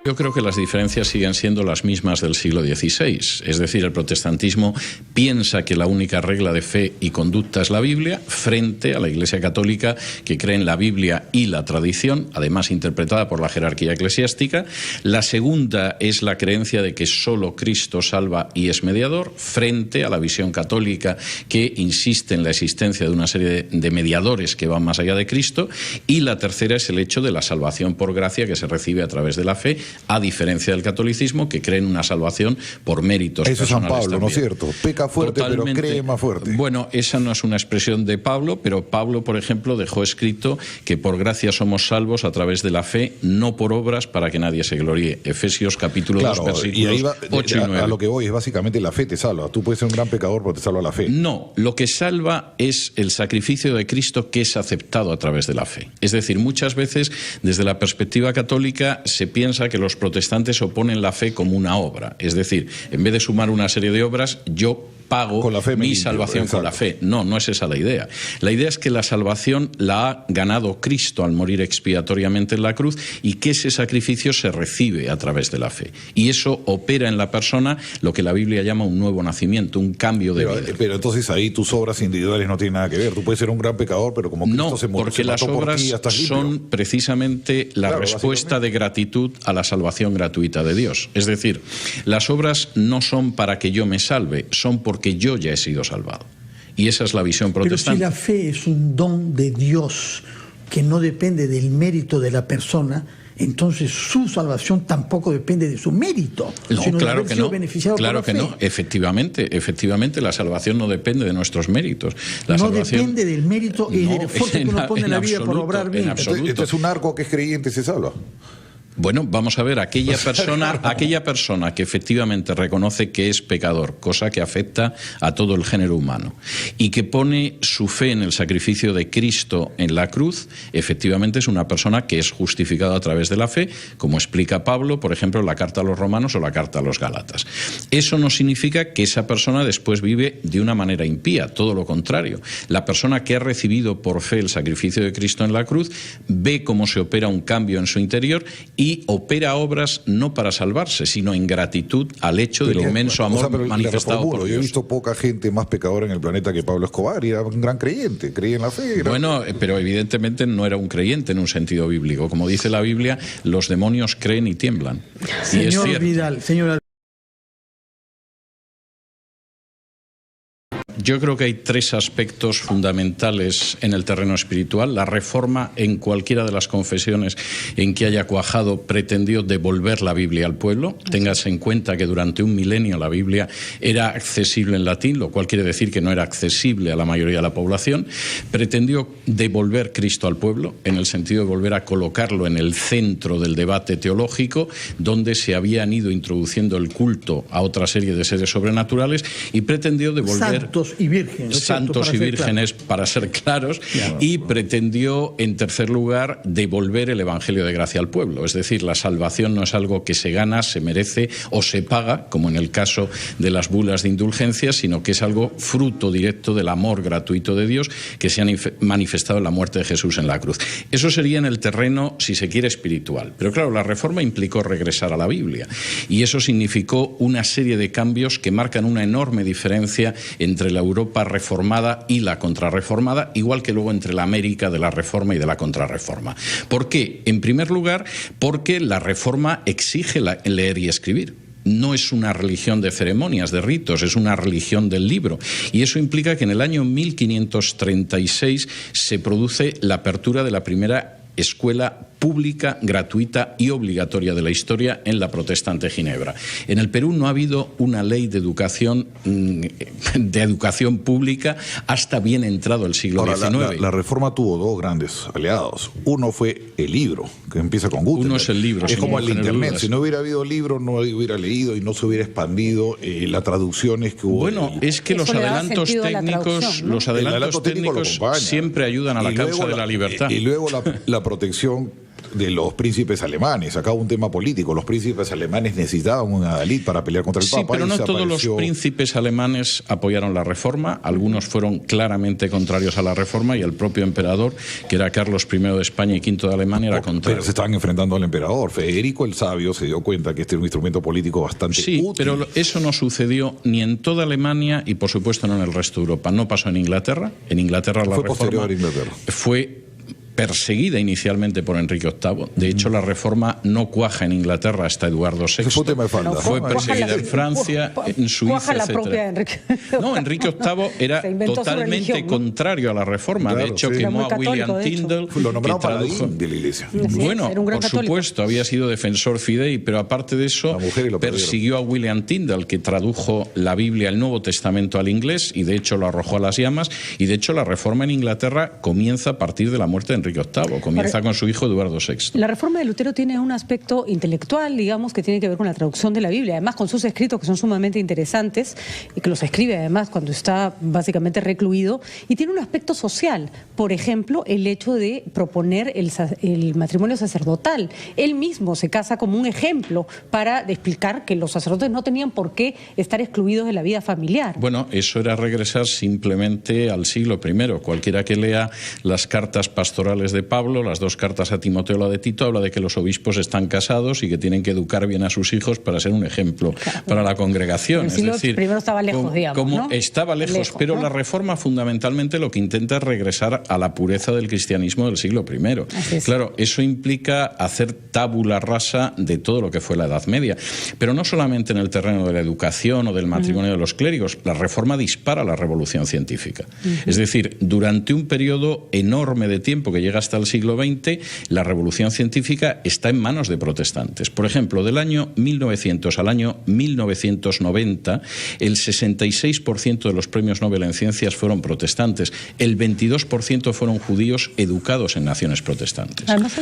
Yo creo que las diferencias siguen siendo las mismas del siglo XVI. Es decir, el protestantismo piensa que la única regla de fe y conducta es la Biblia, frente a la Iglesia Católica, que cree en la Biblia y la tradición, además interpretada por la jerarquía eclesiástica. La segunda es la creencia de que solo Cristo salva y es mediador, frente a la visión católica, que insiste en la existencia de una serie de mediadores que van más allá de Cristo. Y la tercera es el hecho de la salvación por gracia, que se recibe a través de la fe, a diferencia del catolicismo, que cree en una salvación por méritos personales. Eso es San Pablo, también. ¿no es cierto? Peca fuerte, totalmente, pero cree más fuerte. Bueno, esa no es una expresión de Pablo, pero Pablo, por ejemplo, dejó escrito que por gracia somos salvos a través de la fe, no por obras, para que nadie se gloríe. Efesios capítulo 2, versículos y ahí va, 8 y 9. A lo que voy es básicamente la fe te salva. Tú puedes ser un gran pecador, pero te salva la fe. No, lo que salva es el sacrificio de Cristo, que es aceptado a través de la fe. Es decir, muchas veces desde la perspectiva católica se piensa que los protestantes oponen la fe como una obra. Es decir, en vez de sumar una serie de obras, yo pago con la fe mi salvación con la fe. No, no es esa la idea. La idea es que la salvación la ha ganado Cristo al morir expiatoriamente en la cruz, y que ese sacrificio se recibe a través de la fe. Y eso opera en la persona lo que la Biblia llama un nuevo nacimiento, un cambio de vida. Pero entonces ahí tus obras individuales no tienen nada que ver. Tú puedes ser un gran pecador, pero como Cristo se murió, porque las obras son precisamente la respuesta de gratitud a la salvación gratuita de Dios. Es decir, las obras no son para que yo me salve, son porque yo ya he sido salvado. Y esa es la visión protestante. Pero si la fe es un don de Dios que no depende del mérito de la persona, entonces su salvación tampoco depende de su mérito. No, sino claro de que no. Claro que no. Efectivamente, la salvación no depende de nuestros méritos. La salvación depende del mérito y del esfuerzo que uno pone en la vida por obrar bien. Este es un narco que es creyente y se salva. Bueno, vamos a ver, aquella persona que efectivamente reconoce que es pecador, cosa que afecta a todo el género humano, y que pone su fe en el sacrificio de Cristo en la cruz, efectivamente es una persona que es justificada a través de la fe, como explica Pablo, por ejemplo, en la carta a los Romanos o la carta a los Gálatas. Eso no significa que esa persona después vive de una manera impía, todo lo contrario. La persona que ha recibido por fe el sacrificio de Cristo en la cruz ve cómo se opera un cambio en su interior y opera obras no para salvarse, sino en gratitud al hecho del inmenso amor manifestado por Dios. Yo he visto poca gente más pecadora en el planeta que Pablo Escobar, y era un gran creyente, creía en la fe. Bueno, pero evidentemente no era un creyente en un sentido bíblico. Como dice la Biblia, los demonios creen y tiemblan. Señor Vidal, señora. Yo creo que hay tres aspectos fundamentales en el terreno espiritual. La Reforma, en cualquiera de las confesiones en que haya cuajado, pretendió devolver la Biblia al pueblo. Téngase en cuenta que durante un milenio la Biblia era accesible en latín, lo cual quiere decir que no era accesible a la mayoría de la población. Pretendió devolver Cristo al pueblo, en el sentido de volver a colocarlo en el centro del debate teológico, donde se habían ido introduciendo el culto a otra serie de seres sobrenaturales, y pretendió devolver santos y vírgenes, para ser claros, y pretendió, en tercer lugar, devolver el Evangelio de gracia al pueblo. Es decir, la salvación no es algo que se gana, se merece o se paga, como en el caso de las bulas de indulgencia, sino que es algo fruto directo del amor gratuito de Dios que se ha manifestado en la muerte de Jesús en la cruz. Eso sería en el terreno, si se quiere, espiritual. Pero claro, la Reforma implicó regresar a la Biblia, y eso significó una serie de cambios que marcan una enorme diferencia entre la Europa reformada y la contrarreformada, igual que luego entre la América de la Reforma y de la contrarreforma. ¿Por qué? En primer lugar, porque la Reforma exige leer y escribir. No es una religión de ceremonias, de ritos, es una religión del libro. Y eso implica que en el año 1536 se produce la apertura de la primera escuela pública, gratuita y obligatoria de la historia en la protestante Ginebra. En el Perú no ha habido una ley de educación pública hasta bien entrado el siglo XIX. La Reforma tuvo dos grandes aliados. Uno fue el libro, que empieza con Gutenberg. Uno es el libro. Es como el Internet. Si no hubiera habido libro, no hubiera leído y no se hubiera expandido las traducciones que hubo. Bueno, es que los adelantos técnicos, ¿no? Los adelantos técnicos siempre ayudan a la causa de la libertad. Y luego la protección de los príncipes alemanes. Acá un tema político. Los príncipes alemanes necesitaban un adalid para pelear contra el Papa. Sí, pero no todos los príncipes alemanes apoyaron la reforma. Algunos fueron claramente contrarios a la reforma y el propio emperador, que era Carlos I de España y V de Alemania, era contrario. Pero se estaban enfrentando al emperador. Federico el Sabio se dio cuenta que este era un instrumento político bastante útil. Pero eso no sucedió ni en toda Alemania y por supuesto no en el resto de Europa. No pasó en Inglaterra. En Inglaterra la reforma fue perseguida inicialmente por Enrique VIII. De hecho, la reforma no cuaja en Inglaterra hasta Eduardo VI. Fue perseguida en Francia, en Suiza, etc. No, Enrique VIII era totalmente contrario a la reforma. Claro, de hecho, quemó a William Tyndale. Lo nombraron paladín de la Iglesia. Bueno, por supuesto, había sido defensor fidei, pero aparte de eso, persiguió a William Tyndale, que tradujo la Biblia, el Nuevo Testamento al inglés, y de hecho lo arrojó a las llamas. Y de hecho, la reforma en Inglaterra comienza a partir de la muerte de Enrique VIII, comienza con su hijo Eduardo VI. La reforma de Lutero tiene un aspecto intelectual, digamos, que tiene que ver con la traducción de la Biblia, además con sus escritos que son sumamente interesantes y que los escribe además cuando está básicamente recluido, y tiene un aspecto social, por ejemplo, el hecho de proponer el matrimonio sacerdotal. Él mismo se casa como un ejemplo para explicar que los sacerdotes no tenían por qué estar excluidos de la vida familiar. Bueno, eso era regresar simplemente al siglo I. Cualquiera que lea las cartas pastorales de Pablo, las dos cartas a Timoteo, la de Tito, habla de que los obispos están casados y que tienen que educar bien a sus hijos para ser un ejemplo para la congregación. Es decir, primero estaba lejos, digamos, ¿no? Estaba lejos, pero ¿no? La reforma fundamentalmente lo que intenta es regresar a la pureza del cristianismo del siglo I. Claro, eso implica hacer tabula rasa de todo lo que fue la Edad Media, pero no solamente en el terreno de la educación o del matrimonio de los clérigos. La reforma dispara la revolución científica. Es decir, durante un periodo enorme de tiempo que llega hasta el siglo XX, la revolución científica está en manos de protestantes. Por ejemplo, del año 1900 al año 1990, el 66% de los premios Nobel en ciencias fueron protestantes. El 22% fueron judíos educados en naciones protestantes. Además,